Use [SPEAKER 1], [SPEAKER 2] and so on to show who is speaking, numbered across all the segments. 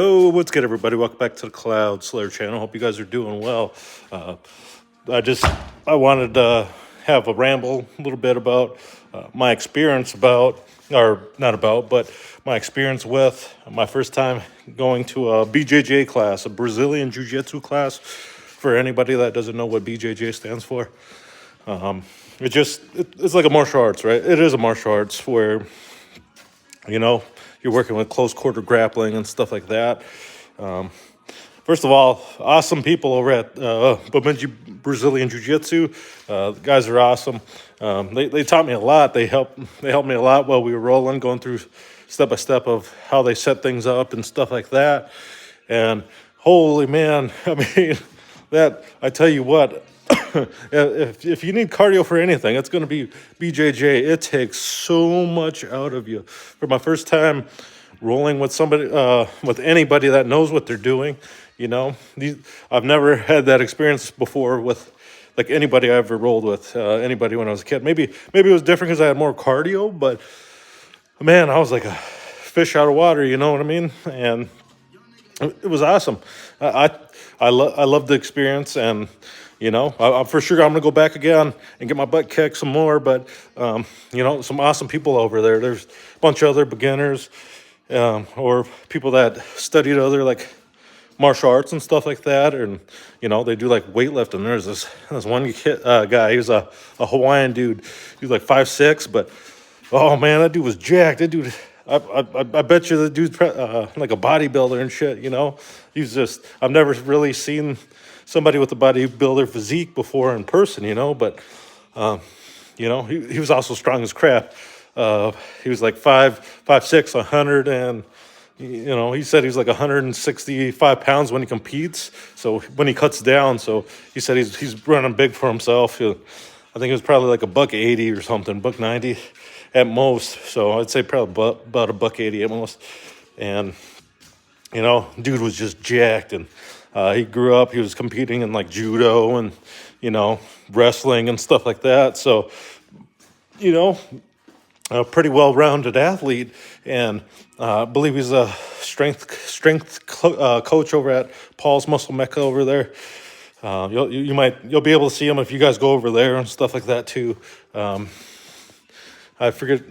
[SPEAKER 1] Oh, what's good, everybody? Welcome back to the Cloud Slayer channel. Hope you guys are doing well. Uh, I wanted to have a ramble a little bit about my experience but my experience with my first time going to a BJJ class, a Brazilian Jiu-Jitsu class. For anybody that doesn't know what BJJ stands for, it's like a martial arts, right? It is a martial arts where you know you're working with close quarter grappling and stuff like that. First of all, awesome people over at Brazilian Jiu-Jitsu. The guys are awesome. They taught me a lot. They helped me a lot while we were rolling, going through step by step of how they set things up and stuff like that. And holy man, I mean, that I tell you what, if you need cardio for anything, it's going to be BJJ. It takes so much out of you. For my first time rolling with with anybody that knows what they're doing, I've never had that experience before with like anybody I ever rolled with. Anybody when I was a kid. Maybe it was different because I had more cardio, but man, I was like a fish out of water. You know what I mean? And it was awesome. I love the experience, and I'm for sure I'm gonna go back again and get my butt kicked some more. But some awesome people over there. There's a bunch of other beginners or people that studied other like martial arts and stuff like that, and they do like weightlifting. There's this one guy. He was a Hawaiian dude. He was like 5'6", but oh man, that dude was jacked. That dude. I bet you the dude's like a bodybuilder and shit, He's just, I've never really seen somebody with a bodybuilder physique before in person, but, he was also strong as crap. He was like 5'6", 100, and, he said he's like 165 pounds when he competes. So when he cuts down, so he said he's running big for himself. I think it was probably like a $180 or something, $190 at most. So I'd say probably about a $180 at most. And dude was just jacked, and he grew up. He was competing in like judo and wrestling and stuff like that. So a pretty well-rounded athlete, and I believe he's a strength coach over at Paul's Muscle Mecca over there. You'll be able to see him if you guys go over there and stuff like that too. I forget.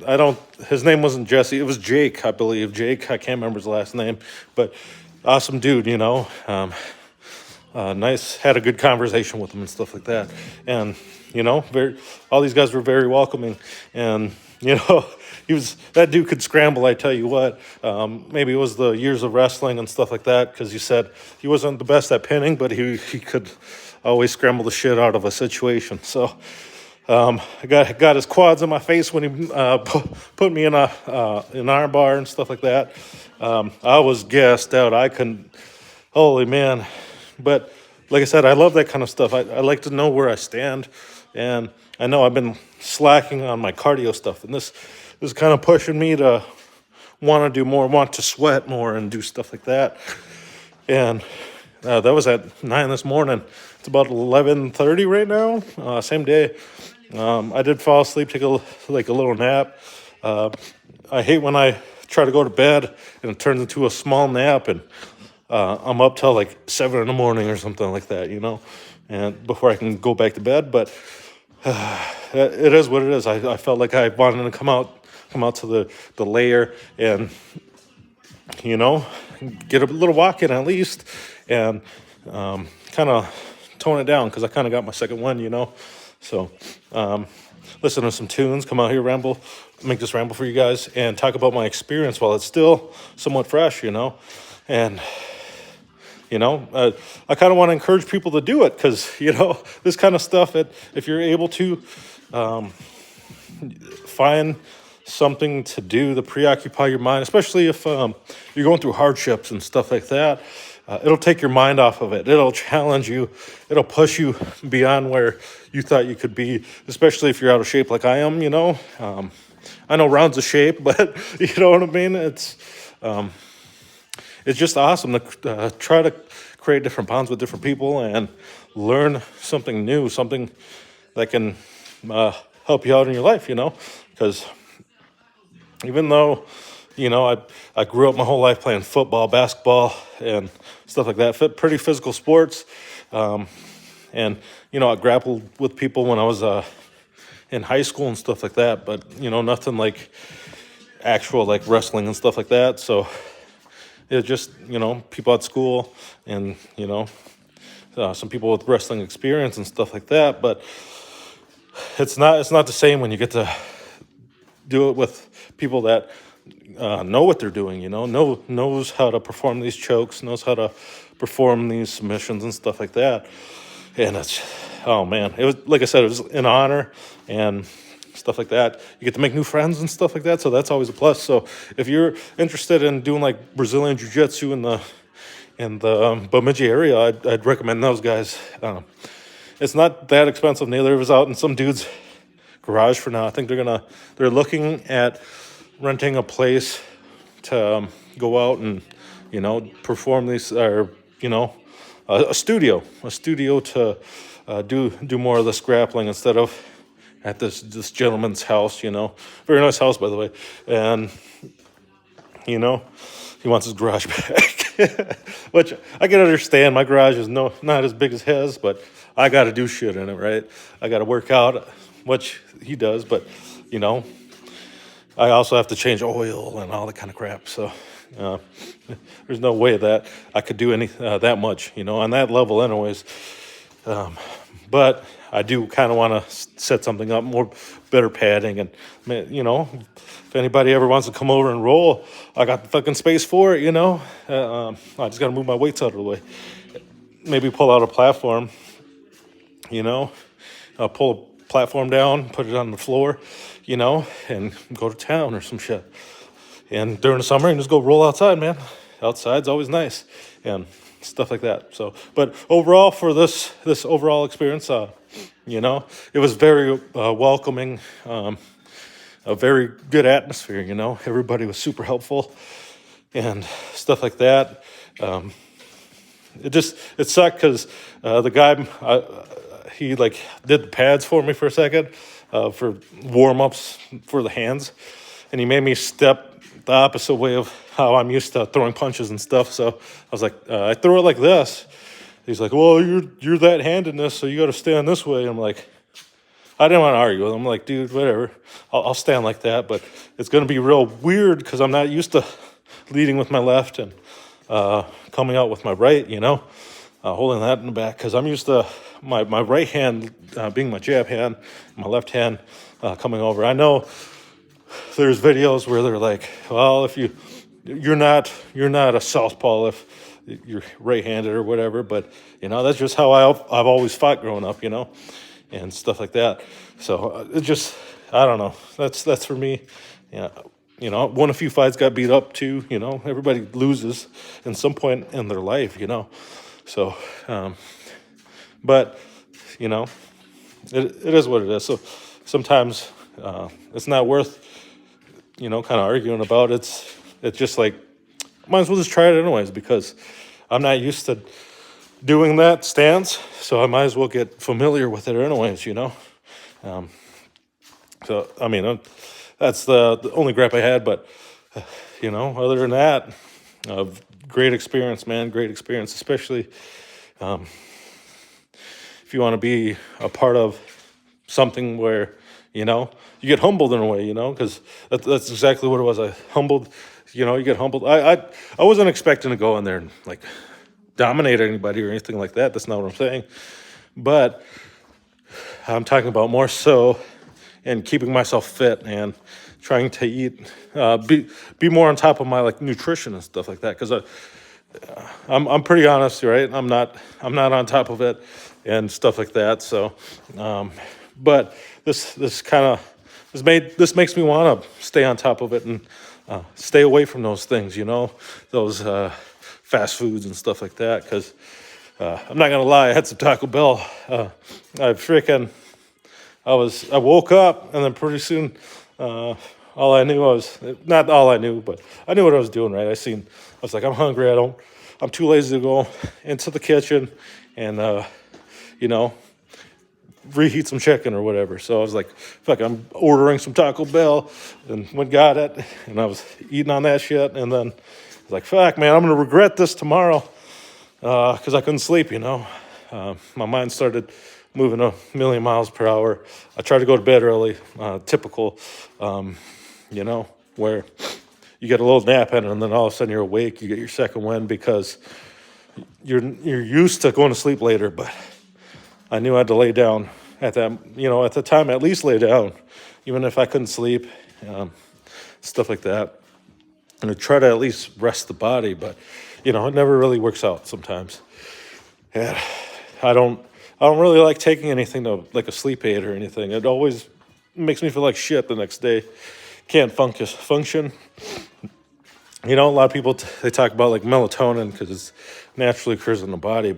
[SPEAKER 1] His name wasn't Jesse. It was Jake, I believe. Jake. I can't remember his last name, but awesome dude. Nice. Had a good conversation with him and stuff like that. And all these guys were very welcoming. And that dude could scramble. I tell you what. Maybe it was the years of wrestling and stuff like that, because he said he wasn't the best at pinning, but he could always scramble the shit out of a situation. So. I got his quads in my face when he put me in an arm bar and stuff like that. I was gassed out. I couldn't. Holy man! But like I said, I love that kind of stuff. I like to know where I stand, and I know I've been slacking on my cardio stuff, and this is kind of pushing me to want to do more, want to sweat more, and do stuff like that. And that was at 9 this morning. It's about 11:30 right now. Same day. I did fall asleep, take a little nap. I hate when I try to go to bed and it turns into a small nap, and I'm up till like 7 in the morning or something like that, and before I can go back to bed. But it is what it is. I felt like I wanted to come out to the layer and get a little walk in at least, and kind of tone it down, because I kind of got my second one, So, listen to some tunes, come out here, make this ramble for you guys, and talk about my experience while it's still somewhat fresh, And, I kind of want to encourage people to do it, because, this kind of stuff, if you're able to find something to do to preoccupy your mind, especially if you're going through hardships and stuff like that, it'll take your mind off of it. It'll challenge you. It'll push you beyond where you thought you could be, especially if you're out of shape like I am, I know round's a shape, but you know what I mean? It's just awesome to try to create different bonds with different people and learn something new, something that can help you out in your life, because even though you know, I grew up my whole life playing football, basketball, and stuff like that. Pretty physical sports. And, you know, I grappled with people when I was in high school and stuff like that. But, you know, nothing like actual like wrestling and stuff like that. So it just, you know, people at school and, you know, some people with wrestling experience and stuff like that. But it's not the same when you get to do it with people that know what they're doing, you know, knows how to perform these chokes, knows how to perform these submissions and stuff like that. And it's, oh man, it was, like I said, it was an honor and stuff like that. You get to make new friends and stuff like that, so that's always a plus. So if you're interested in doing like Brazilian Jiu-Jitsu in the Bemidji area, I'd recommend those guys. It's not that expensive neither. It was out in some dude's garage for now. I think they're looking at renting a place to go out and, you know, perform these, or, you know, a studio to do more of this grappling instead of at this gentleman's house, you know. Very nice house, by the way. And, you know, he wants his garage back, which I can understand. My garage is not as big as his, but I got to do shit in it, right? I got to work out, which he does, but, you know, I also have to change oil and all that kind of crap. So there's no way that I could do any that much, you know, on that level anyways. But I do kind of want to set something up, more better padding. And, you know, if anybody ever wants to come over and roll, I got the fucking space for it, you know. I just got to move my weights out of the way. Maybe pull out a platform, you know, pull a platform down, put it on the floor, you know, and go to town or some shit. And during the summer, and just go roll outside, man. Outside's always nice and stuff like that. So, but overall, for this overall experience, you know, it was very welcoming, a very good atmosphere. You know, everybody was super helpful and stuff like that. It sucked because the guy he like did the pads for me for a second for warm ups for the hands, and he made me step the opposite way of how I'm used to throwing punches and stuff. So I was like, I throw it like this. He's like, well, you're that handedness, so you got to stand this way. I'm like, I didn't want to argue with him. I'm like, dude, whatever. I'll stand like that, but it's going to be real weird because I'm not used to leading with my left and coming out with my right, you know, holding that in the back because I'm used to my right hand being my jab hand, my left hand coming over. I know there's videos where they're like, well, if you're not a southpaw if you're right-handed or whatever, but you know that's just how I've always fought growing up, you know, and stuff like that. So it just, I don't know. That's for me. Yeah, you know, won a few fights, got beat up too. You know, everybody loses at some point in their life, you know. So, but you know, it is what it is. So sometimes it's not worth, you know, kind of arguing about. It's just like, might as well just try it anyways because I'm not used to doing that stance, so I might as well get familiar with it anyways, you know. So I mean, that's the only grap I had, but you know, other than that, great experience, man, great experience, especially if you want to be a part of something where, you know, you get humbled in a way, you know, because that's exactly what it was. I humbled, you know, you get humbled. I wasn't expecting to go in there and like dominate anybody or anything like that. That's not what I'm saying. But I'm talking about more so in keeping myself fit and trying to eat, be more on top of my like nutrition and stuff like that. Because I'm pretty honest, right? I'm not on top of it and stuff like that. So, but this makes me want to stay on top of it and stay away from those things, you know, those fast foods and stuff like that. Because I'm not gonna lie, I had some Taco Bell. I woke up and then pretty soon, all I knew was, not all I knew, but I knew what I was doing, right? I was like, I'm hungry. I'm too lazy to go into the kitchen and, you know, reheat some chicken or whatever. So I was like, fuck, I'm ordering some Taco Bell, and went got it, and I was eating on that shit, and then I was like, fuck, man, I'm gonna regret this tomorrow because I couldn't sleep, My mind started moving a million miles per hour. I tried to go to bed early, typical, where you get a little nap in, and then all of a sudden you're awake, you get your second wind because you're used to going to sleep later, but I knew I had to lay down at that, at the time, at least lay down, even if I couldn't sleep, stuff like that. And I try to at least rest the body, but, it never really works out sometimes. And I don't really like taking anything like a sleep aid or anything. It always makes me feel like shit the next day. Can't function. A lot of people, they talk about like melatonin because it naturally occurs in the body,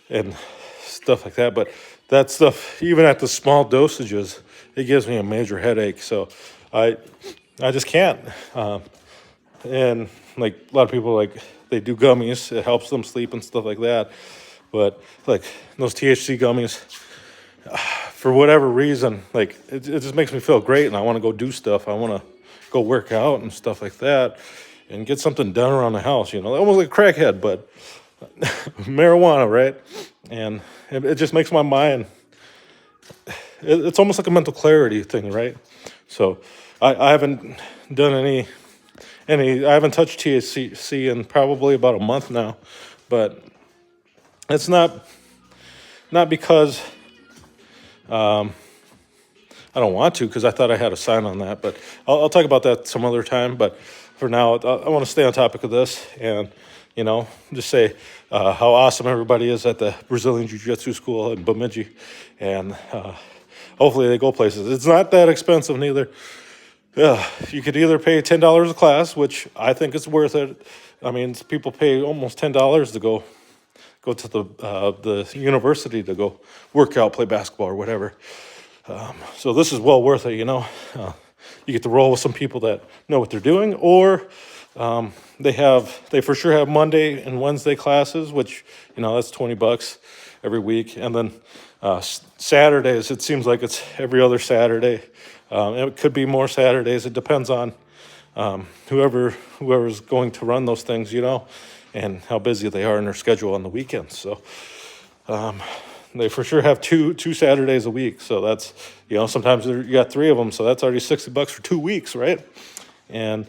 [SPEAKER 1] and stuff like that. But that stuff, even at the small dosages, it gives me a major headache. So I just can't. And like a lot of people, like they do gummies. It helps them sleep and stuff like that. But like those THC gummies, for whatever reason, like it just makes me feel great, and I want to go do stuff. I want to go work out and stuff like that, and get something done around the house. Almost like a crackhead, but marijuana, right? And it just makes my mind. It's almost like a mental clarity thing, right? So I haven't done any. I haven't touched THC in probably about a month now, but it's not because I don't want to, because I thought I had a sign on that, but I'll talk about that some other time. But for now, I want to stay on topic of this and, just say how awesome everybody is at the Brazilian Jiu-Jitsu school in Bemidji. And hopefully they go places. It's not that expensive neither. You could either pay $10 a class, which I think is worth it. I mean, people pay almost $10 to go to the university to go work out, play basketball or whatever. So this is well worth it, You get to roll with some people that know what they're doing, or they for sure have Monday and Wednesday classes, which, that's $20 every week. And then Saturdays, it seems like it's every other Saturday. It could be more Saturdays. It depends on whoever's going to run those things, and how busy they are in their schedule on the weekends. So they for sure have two Saturdays a week. So that's, sometimes you got 3 of them. So that's already $60 for 2 weeks, right? And,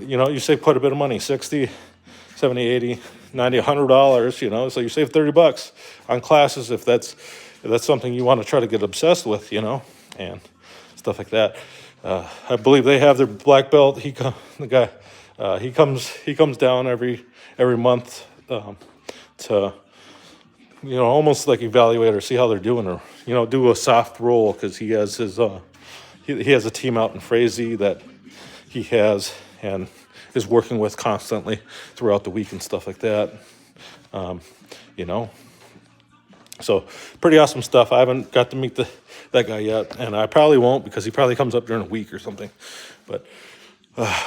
[SPEAKER 1] you save quite a bit of money, 60, 70, 80, 90, $100, so you save $30 on classes if that's something you want to try to get obsessed with, and stuff like that. I believe they have their black belt. He comes down every month to almost like evaluate or see how they're doing, or do a soft roll, because he has his he has a team out in Frazee that he has and is working with constantly throughout the week and stuff like that. So pretty awesome stuff. I haven't got to meet that guy yet, and I probably won't, because he probably comes up during a week or something. But a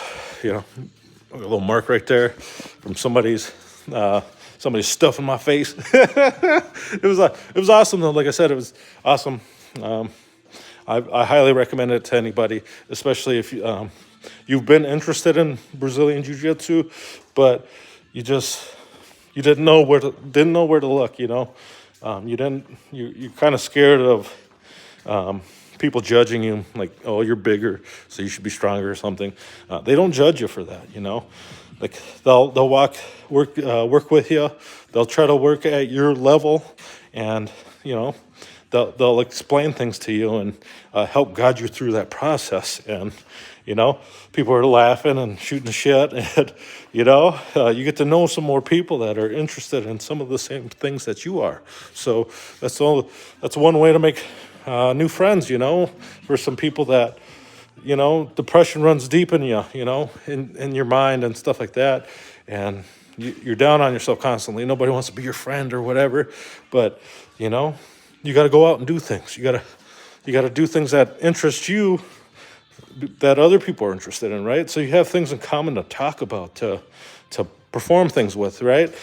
[SPEAKER 1] little mark right there from somebody's stuff in my face. It was awesome though. Like I said, it was awesome. I highly recommend it to anybody, especially if you've been interested in Brazilian Jiu-Jitsu, but you didn't know where to look. You're kind of scared of people judging you, like, oh, you're bigger, so you should be stronger or something. They don't judge you for that, Like they'll work with you. They'll try to work at your level, and they'll explain things to you and help guide you through that process. And people are laughing and shooting the shit, and you get to know some more people that are interested in some of the same things that you are. So that's one way to make new friends. For some people that depression runs deep in you, in your mind and stuff like that, and you're down on yourself constantly. Nobody wants to be your friend or whatever, but you got to go out and do things. You got to do things that interest you, that other people are interested in, right? So you have things in common to talk about, to perform things with, right?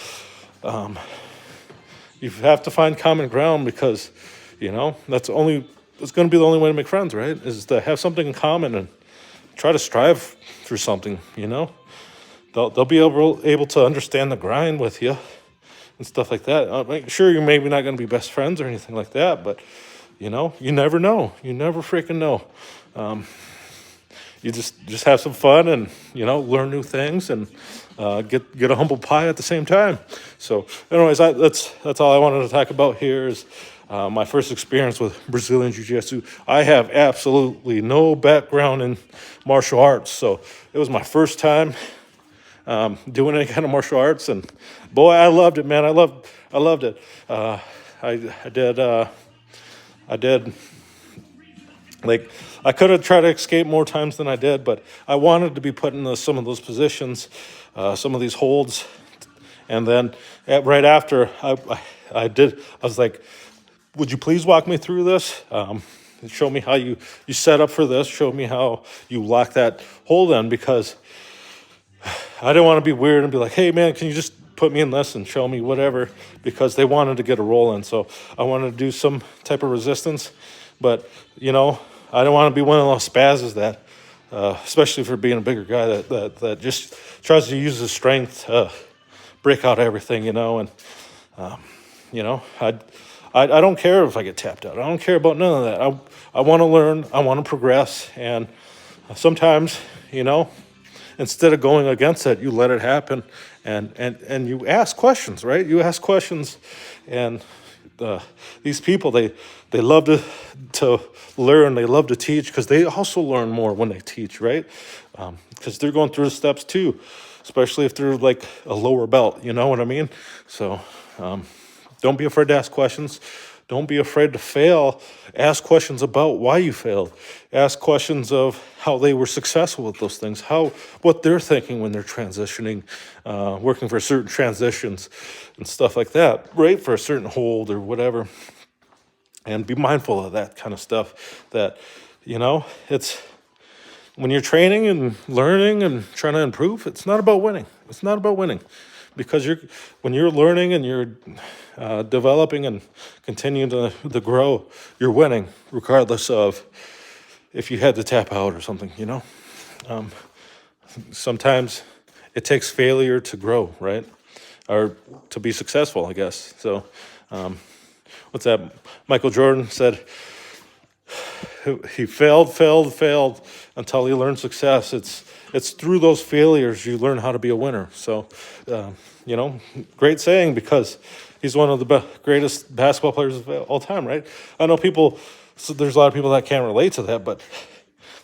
[SPEAKER 1] You have to find common ground, because You know, it's going to be the only way to make friends, right? Is to have something in common and try to strive for something. You know, they'll be able to understand the grind with you and stuff like that. Sure, you're maybe not going to be best friends or anything like that, but you know, you never know. You never freaking know. You just have some fun and, you know, learn new things and get a humble pie at the same time. So, anyways, that's all I wanted to talk about here is my first experience with Brazilian Jiu-Jitsu. I have absolutely no background in martial arts, so it was my first time doing any kind of martial arts, and boy, I loved it, man. I loved it. I did. Like, I could have tried to escape more times than I did, but I wanted to be put in some of those positions, some of these holds. And then right after I was like, would you please walk me through this? Show me how you set up for this. Show me how you lock that hold in, because I didn't want to be weird and be like, hey, man, can you just put me in this and show me whatever, because they wanted to get a roll in. So I wanted to do some type of resistance. But, you know, I don't want to be one of those spazzes that, especially for being a bigger guy, that just tries to use his strength to break out everything, you know. And, you know, I don't care if I get tapped out. I don't care about none of that. I want to learn. I want to progress. And sometimes, you know, instead of going against it, you let it happen. And you ask questions, right? You ask questions, and these people, they love to learn, they love to teach, because they also learn more when they teach, right? Because they're going through the steps too, especially if they're like a lower belt, you know what I mean? So don't be afraid to ask questions. Don't be afraid to fail. Ask questions about why you failed. Ask questions of how they were successful with those things, what they're thinking when they're transitioning, working for certain transitions and stuff like that, right? For a certain hold or whatever. And be mindful of that kind of stuff. That, you know, it's when you're training and learning and trying to improve, it's not about winning. It's not about winning. Because when you're learning and you're developing and continuing to grow, you're winning, regardless of if you had to tap out or something, you know? Sometimes it takes failure to grow, right? Or to be successful, I guess. So, what's that? Michael Jordan said, he failed until he learned success. It's through those failures you learn how to be a winner. So, you know, great saying, because he's one of the greatest basketball players of all time, right? I know there's a lot of people that can't relate to that, but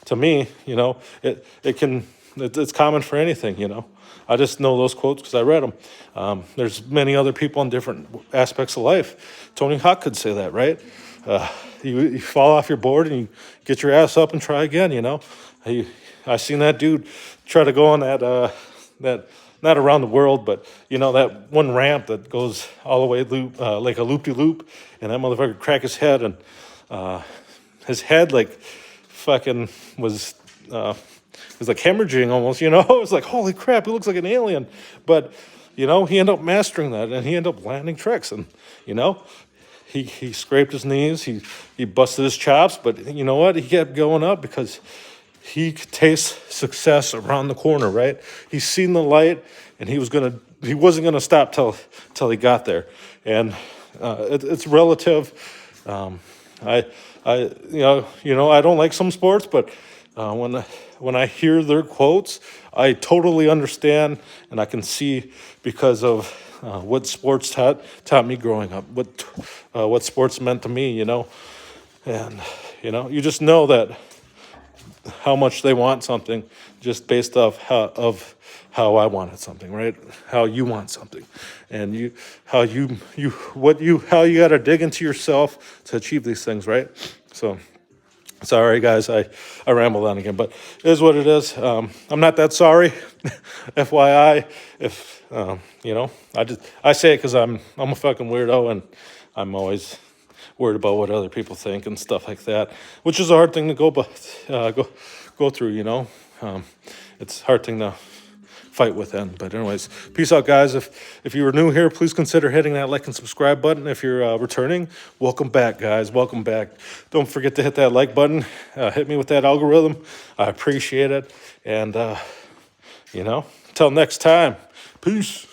[SPEAKER 1] to me, you know, it's common for anything, you know. I just know those quotes because I read them. There's many other people in different aspects of life. Tony Hawk could say that, right? You fall off your board and you get your ass up and try again, you know. I seen that dude try to go on that not around the world, but you know, that one ramp that goes all the way like a loop-de-loop, and that motherfucker crack his head, and his head like fucking was like hemorrhaging almost, you know. It was like, holy crap, he looks like an alien. But you know, he ended up mastering that, and he ended up landing tricks, and you know, he scraped his knees, he busted his chops, but you know what? He kept going up because he could taste success around the corner, right? He's seen the light, and he wasn't gonna stop till he got there. And it's relative. I I don't like some sports, but when I hear their quotes, I totally understand, and I can see, because of what sports taught me growing up, what sports meant to me, you know. And you know, you just know that how much they want something just based off how I wanted something, right? How you want something, and how you got to dig into yourself to achieve these things, right? So, sorry guys, I rambled on again, but it is what it is. I'm not that sorry, FYI. If you know, I say it because I'm a fucking weirdo, and I'm always worried about what other people think and stuff like that, which is a hard thing to go through, you know. It's a hard thing to fight within. But anyways, peace out, guys. If you were new here, please consider hitting that like and subscribe button. If you're returning, welcome back, guys. Welcome back. Don't forget to hit that like button. Hit me with that algorithm. I appreciate it. And, until next time, peace.